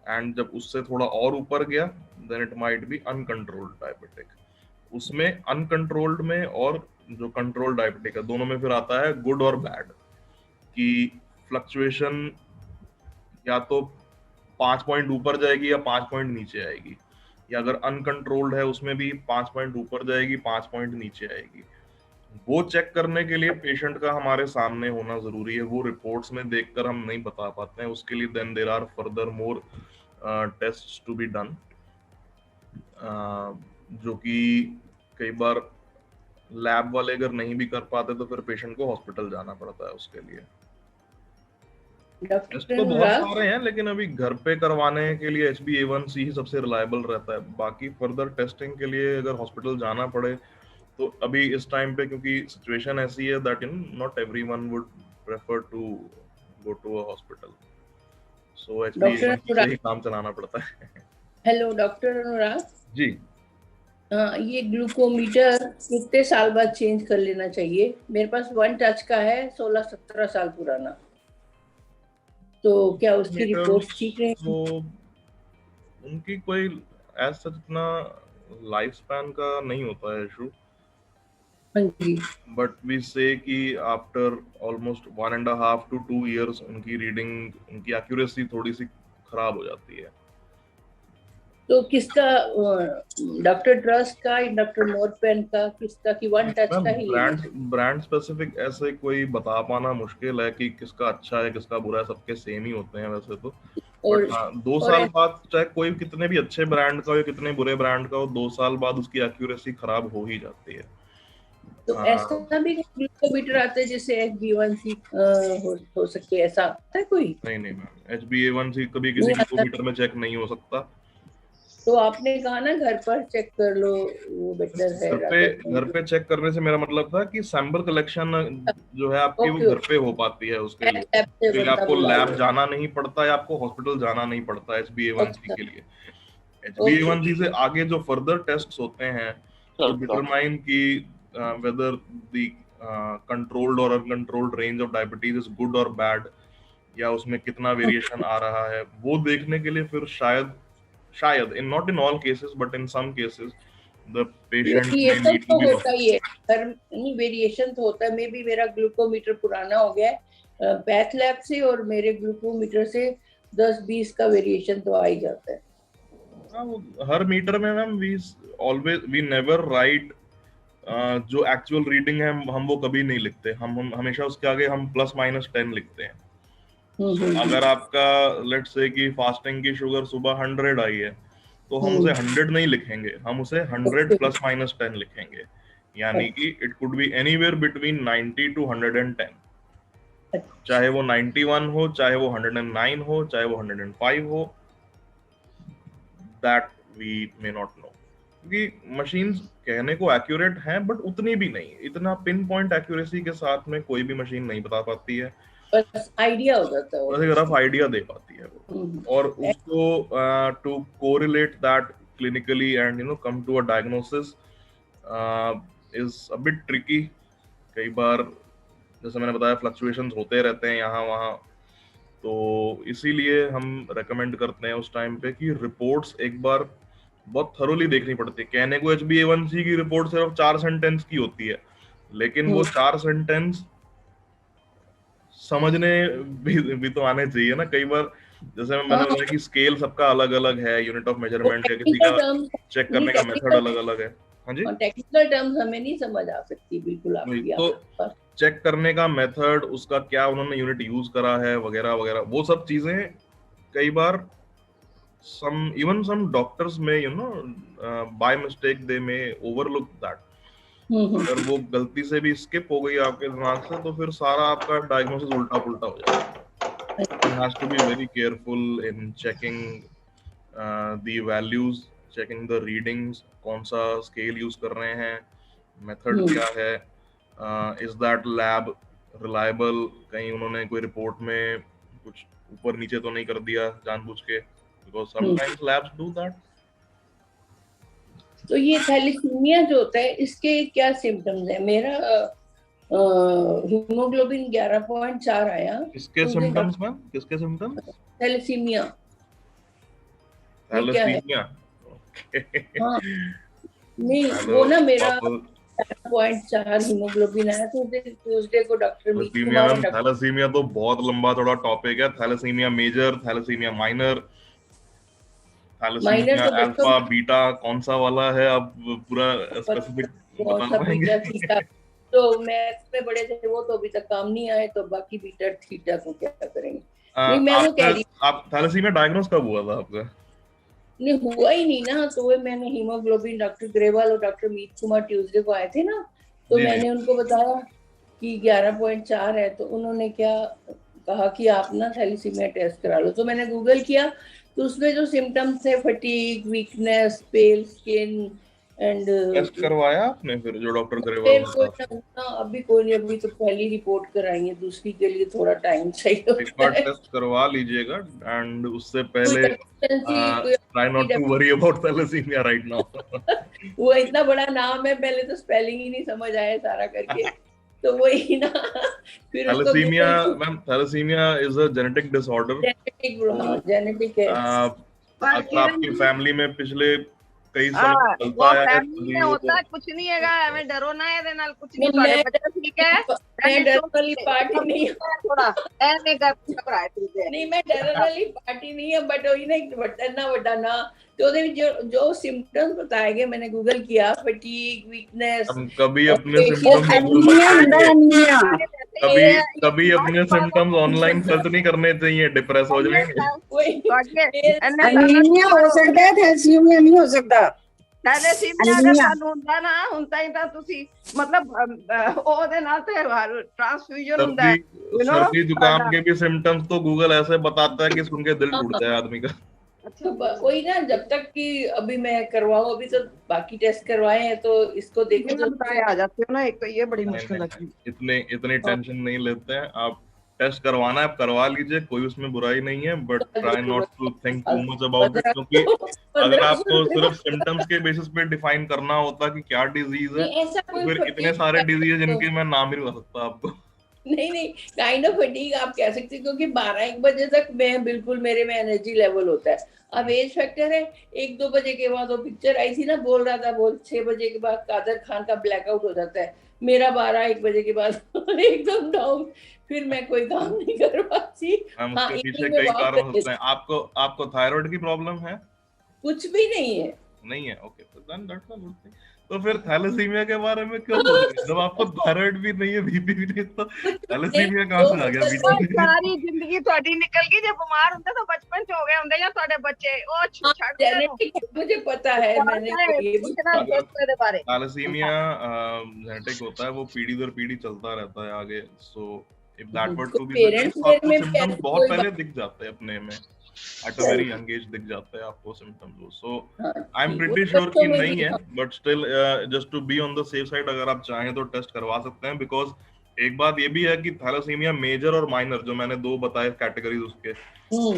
and जब उससे थोड़ा और ऊपर गया, then it might be uncontrolled diabetic। उसमें uncontrolled में और जो controlled diabetic है, दोनों में फिर आता है good और bad, कि फ्लक्चुएशन या तो 5 पॉइंट ऊपर जाएगी या 5 पॉइंट नीचे आएगी, या अगर अनकंट्रोल्ड है उसमें भी 5 पॉइंट ऊपर जाएगी, 5 पॉइंट नीचे आएगी। वो चेक करने के लिए पेशेंट का हमारे सामने होना जरूरी है, वो रिपोर्ट्स में देखकर हम नहीं बता पाते हैं। उसके लिए then there are further more tests to be done, जो कि कई बार लैब वाले अगर नहीं भी कर पाते तो फिर पेशेंट को हॉस्पिटल जाना पड़ता है उसके लिए। टेस्ट तो बहुत सारे हैं, लेकिन अभी घर पे करवाने के लिए HbA1c ही सबसे रिलायबल रहता है। बाकी फर्दर टेस्टिंग के लिए अगर हॉस्पिटल जाना पड़े तो अभी इस टाइम पे, क्योंकि सिचुएशन ऐसी है that not everyone would prefer to go to a hospital, so HbA1c से ही काम चलाना पड़ता है। Hello doctor Anurag ji. ये ग्लूकोमीटर कितने साल बाद चेंज कर लेना चाहिए? मेरे पास 1 टच का है, 16-17 साल पुराना, तो क्या उसकी रिपोर्ट ठीक है? वो उनकी कोई एज सच इतना लाइफ स्पैन का नहीं होता है इशू, बट वी से कि आफ्टर ऑलमोस्ट 1.5 to 2 years उनकी रीडिंग, उनकी एक्यूरेसी थोड़ी सी खराब हो जाती है। तो किसका, डॉक्टर ट्रस्ट का, डॉक्टर मोरपेन का, किसका कि 1 टच का ही? ब्रांड स्पेसिफिक ऐसे कोई बता पाना मुश्किल है कि किसका अच्छा है किसका बुरा है, सबके सेम ही होते हैं वैसे तो। और 2 साल बाद चाहे कोई कितने भी अच्छे ब्रांड का हो या कितने बुरे ब्रांड का हो, 2 साल बाद उसकी एक्यूरेसी खराब हो ही जाती है। तो ऐसा भी ग्लूकोमीटर आता है जिससे HbA1c हो सके, ऐसा आता है कोई? नहीं मैम, HbA1c कभी किसी ग्लूकोमीटर में चेक नहीं हो सकता। तो आपने कहा ना घर पर चेक कर लो, वो बेटर है। घर पे चेक करने से मेरा मतलब था कि सैंपल कलेक्शन जो है आपकी वो घर पे हो पाती है, उसके लिए तो आपको लैब जाना नहीं पड़ता या आपको हॉस्पिटल जाना नहीं पड़ता HbA1c के लिए। HbA1c से आगे जो फर्दर टेस्ट्स होते हैं तो डिटरमाइन की whether the controlled or uncontrolled range of diabetes is good or bad, या उसमें कितना वेरिएशन आ रहा है, वो देखने के लिए फिर शायद in not in all cases but in some cases the patient may need to be होता ही है, नहीं वेरिएशन तो होता है। मे बी मेरा ग्लूकोमीटर पुराना हो गया है पैथ लैब से, और मेरे ग्लूकोमीटर से 10-20 का वेरिएशन तो आ ही जाता है। हर मीटर में मैम वी नेवर राइट जो एक्चुअल रीडिंग है हम वो कभी नहीं लिखते, हम हमेशा उसके आगे हम ±10 लिखते हैं। अगर आपका लेट्स से कि फास्टिंग की शुगर सुबह 100 आई है तो हम उसे 100 नहीं लिखेंगे, हम उसे 100 ±10 लिखेंगे, यानी कि it could be anywhere between 90 to 110, चाहे वो 91 हो, चाहे वो 109 हो, चाहे वो 105 हो, that we may not know. क्योंकि मशीन्स कहने को एक्यूरेट हैं बट उतनी भी नहीं, इतना पिन पॉइंट एक्यूरेसी के साथ में कोई भी मशीन नहीं बता पाती है, बस आइडिया हो जाता है, बस एक रफ आइडिया दे पाती है वो। और उसको to correlate that clinically and come to a diagnosis is a bit tricky. कई बार जैसे मैंने बताया फ्लक्चुएशंस होते रहते हैं यहाँ वहाँ, तो इसीलिए हम रेकमेंड करते हैं उस टाइम पे कि रिपोर्ट्स एक बार बहुत थरोली देखनी पड़ती है। कहने को HbA1c की रिपोर्ट सिर्फ 4 सेंटेंस की होती है, लेकिन वो 4 सेंटेंस समझने भी तो आने चाहिए ना। कई बार जैसे मैंने बोला कि स्केल सबका अलग अलग है, यूनिट ऑफ मेजरमेंट है, किसी का चेक करने का मेथड अलग अलग है। हाँ जी, टेक्निकल टर्म्स हमें नहीं समझ आ सकती बिल्कुल आपकी। तो चेक करने का मेथड, उसका क्या उन्होंने यूनिट यूज करा है वगैरह वगैरह, वो सब चीजें कई बार some doctors may by mistake they may overlook that। अगर वो गलती से भी स्किप हो गई आपके दिमाग से तो फिर सारा आपका डायग्नोसिस उल्टा पुल्टा हो जाएगा। You has to be very careful in checking the values, checking the readings, कौन सा स्केल यूज कर रहे हैं, मेथड क्या है, is that lab reliable, कहीं उन्होंने कोई रिपोर्ट में कुछ ऊपर नीचे तो नहीं कर दिया जानबूझ के, because sometimes labs do that, तो ये थैलेसीमिया जो होता है इसके क्या सिम्टम्स है? मेरा हीमोग्लोबिन 11.4 आया। किसके सिम्टम्स मैम? किसके सिम्टम्स? थैलेसीमिया। थैलेसीमिया। हाँ नहीं वो ना मेरा 11.4 हीमोग्लोबिन आया, तो ट्यूसडे को डॉक्टर थैलेसीमिया मैम, थैलेसीमिया तो बहुत लंबा चौड़ा टॉपिक है। Thalassaemia major, thalassaemia minor, thalassaemia alpha beta, कौन सा वाला है आप पूरा स्पेसिफिक बता पाएंगे? तो मैथ्स में बड़े थे वो तो अभी तक काम नहीं आए, तो बाकी बीटा थीटा को क्या करेंगे? नहीं मैं वो कह रही, आप थैलेसीमिया डायग्नोस कब हुआ था आपका? नहीं हुआ ही नहीं ना, तो वो मैंने हीमोग्लोबिन डॉक्टर ग्रेवाल और डॉक्टर मीत कुमार ट्यूसडे को आए थे ना, तो मैंने उनको बताया कि 11.4 है, तो उन्होंने क्या कहा कि आप ना थैलेसीमिया टेस्ट करा लो। तो मैंने गूगल किया, तो उसमें जो सिम्टम्स थे fatigue, weakness, pale skin and test करवाया आपने फिर जो डॉक्टर ग्रेवाल? अभी कोई नहीं, अभी तो पहली रिपोर्ट कराई है, दूसरी के लिए थोड़ा टाइम चाहिए। एक बार टेस्ट करवा लीजिएगा एंड उससे पहले try not to worry about thalassaemia right now. वो इतना बड़ा नाम है, पहले तो स्पेलिंग ही नहीं समझ आया सारा करके, तो वही ना फिर thalassaemia ma'am, thalassaemia is a genetic disorder. Genetic है। आपकी फैमिली में पिछले कई साल चलता है, फैमिली में होता है, कुछ नहीं है, हमें डरो ना है देना, कुछ नहीं, मैं बच्चा ठीक है। मैं डर वाली पार्टी नहीं है, थोड़ा ऐसे घबराए ठीक नहीं मैं डर वाली पार्टी नहीं है, बट वही ना वड्डा ना, तो जो सिम्टम्स बताए गए मैंने गूगल किया, फटीग, वीकनेस। कभी अपने कभी अपने सिम्टम्स ऑनलाइन सर्च नहीं करने चाहिए, डिप्रेस हो जाएंगे। एनीमिया हो सकता है, थैलेसीमिया नहीं हो सकता। थैलेसीमिया अगर ਤੁਹਾਨੂੰ ਹੁੰਦਾ ਨਾ ਹੁੰਦਾ ਹੀ ਤਾਂ ਤੁਸੀਂ मतलब ਉਹਦੇ ਨਾਲ ਤੇ ट्रांसफ्यूजन ਹੁੰਦਾ है, सर्दी जुकाम के भी सिम्टम्स तो गूगल ऐसे बताता है कि सुन के दिल टूटता है आदमी का। अच्छा वही ना, जब तक कि अभी मैं करवाऊं, अभी तो बाकी टेस्ट करवाए हैं, तो इसको देखे तो आ जाते हो ना, एक तो ये बड़ी मुश्किल है। इतनी टेंशन नहीं लेते हैं आप। टेस्ट करवाना है आप करवा लीजिए, कोई उसमें बुराई नहीं है, but try not to think too much about it, क्योंकि अगर आपको सिर्फ सिम्टम्स के बेसिस पे डिफाइन करना होता कि क्या डिजीज है, तो फिर इतने सारे डिजीज जिनके मैं नाम ही नहीं बता सकता आपको। नहीं काइंड ऑफ फटीग आप कह सकते हैं, क्योंकि 12-1 बजे तक मैं बिल्कुल मेरे में एनर्जी लेवल होता है। अब एज फैक्टर है, 1-2 बजे के बाद वो पिक्चर आई थी ना, बोल रहा था, बोल 6 बजे के बाद कादर खान का ब्लैकआउट हो जाता है, मेरा 12-1 बजे के बाद एकदम डाउन, फिर मैं कोई काम नहीं कर पाती। उसके पीछे कई कारण होते हैं। आपको थायराइड की प्रॉब्लम है? कुछ भी नहीं है। नहीं है, ओके, तो फिर थैलेसीमिया के बारे में क्यों सोच रहे? जब आपको थायराइड भी नहीं है, बीपी भी नहीं, तो थैलेसीमिया कहां से आ गया बीच में? सारी जिंदगी ਤੁਹਾਡੀ निकल गई, जब बीमार होंगे तो बचपन से हो गए होंगे या ਤੁਹਾਡੇ बच्चे ओ छड़ जेनेटिक मुझे पता है, मैंने ये पूछना इसके बारे। थैलेसीमिया जेनेटिक होता है, वो पीढ़ी दर पीढ़ी चलता रहता है आगे। So if that were to be symptoms बहुत पहले दिख जाते हैं अपने में, at a very young age दिख जाता है आपको symptoms. So I am pretty sure कि नहीं है, but still just to be on the safe side, अगर आप चाहें तो टेस्ट करवा सकते हैं। बिकॉज एक बात ये भी है कि थैलेसीमिया मेजर और माइनर, जो मैंने 2 बताए कैटेगरीज उसके,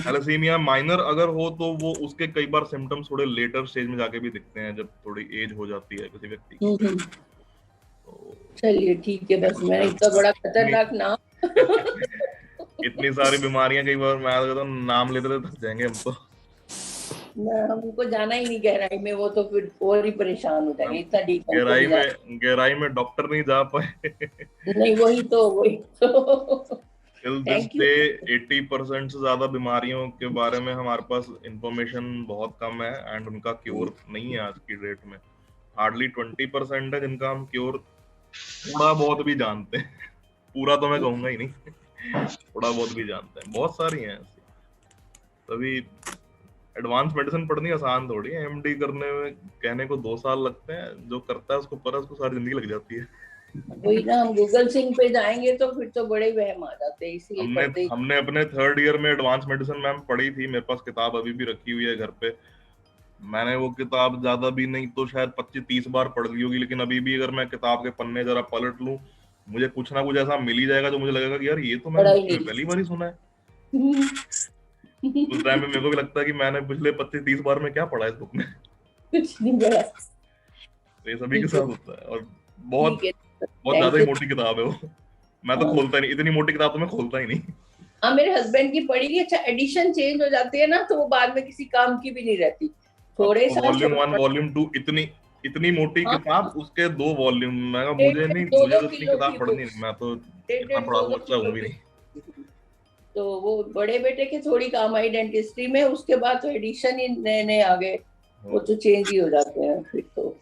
थैलेसीमिया माइनर अगर हो तो वो उसके कई बार सिम्टम्स थोड़े लेटर स्टेज में जाके भी दिखते हैं, जब थोड़ी एज हो जाती है किसी व्यक्ति की। चलिए ठीक है, बस मैंने इतना बड़ा खतरनाक नाम इतनी सारी बीमारियां, कई बार मैं तो नाम लेते थक जाएंगे हम तो। हमको जाना ही नहीं गहराई में, वो तो फिर और ही परेशान हो जाएंगे, इतना डीप गहराई में डॉक्टर नहीं जा पाए। नहीं वही तो Till this day 80% से ज्यादा बीमारियों के बारे में हमारे पास इंफॉर्मेशन बहुत कम है, एंड उनका क्योर नहीं है आज की डेट में। हार्डली 20% है जिनका हम क्योर थोड़ा बहुत भी जानते हैं। पूरा तो मैं कहूंगा ही नहीं, थोड़ा बहुत भी जानते हैं। बहुत सारी हैं ऐसी। तभी एडवांस मेडिसिन पढ़नी आसान थोड़ी है, एमडी करने में कहने को 2 साल लगते हैं, जो करता है उसको पता है, उसको सारी जिंदगी लग जाती है। वही ना, हम गूगल सिंह पे जाएंगे तो फिर तो बड़े वहम आ जाते हैं, इसलिए हमने अपने 3rd ईयर में एडवांस मेडिसिन मैम पढ़ी थी। मेरे पास किताब अभी भी रखी हुई है घर पे। मैंने वो किताब ज्यादा भी नहीं तो शायद 25-30 बार पढ़ ली होगी, लेकिन अभी भी अगर मैं किताब के पन्ने जरा पलट लूं, मुझे कुछ ना कुछ ऐसा मिल ही जाएगा जो मुझे लगेगा कि यार ये तो मैंने पहली बार ही सुना है। उस टाइम में मेरे को भी लगता है कि मैंने पिछले 25-30 बार में क्या पढ़ा है इस बुक में। कुछ नहीं पढ़ा। तो ये सभी के साथ होता है, और बहुत बहुत ज्यादा ही मोटी किताब है वो। मैं तो खोलता नहीं, इतनी मोटी किताब तो मैं खोलता ही नहीं। हाँ, मेरे हस्बैंड की पढ़ी, अच्छा एडिशन चेंज हो जाती है ना, तो वो बाद में किसी काम की भी नहीं रहती। थोड़े सा वॉल्यूम 1 वॉल्यूम 2 इतनी मोटी किताब, उसके 2 वॉल्यूम। मैं कहा मुझे नहीं, मुझे तो इतनी किताब पढ़नी नहीं, मैं तो इतना पढ़ा हुआ अच्छा हूँ भी नहीं। तो वो बड़े बेटे के थोड़ी काम आई डेंटिस्ट्री में, उसके बाद तो एडिशन ही नए नए आ गए, वो तो चेंज ही हो जाते हैं फिर तो।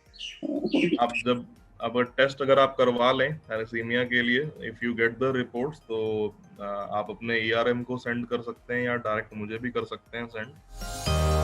अब टेस्ट अगर आप करवा लें थैलेसीमिया के लिए, if you get the reports, तो आप अपने ERM को सेंड कर सकते हैं या डायरेक्ट मुझे भी कर सकते हैं सेंड।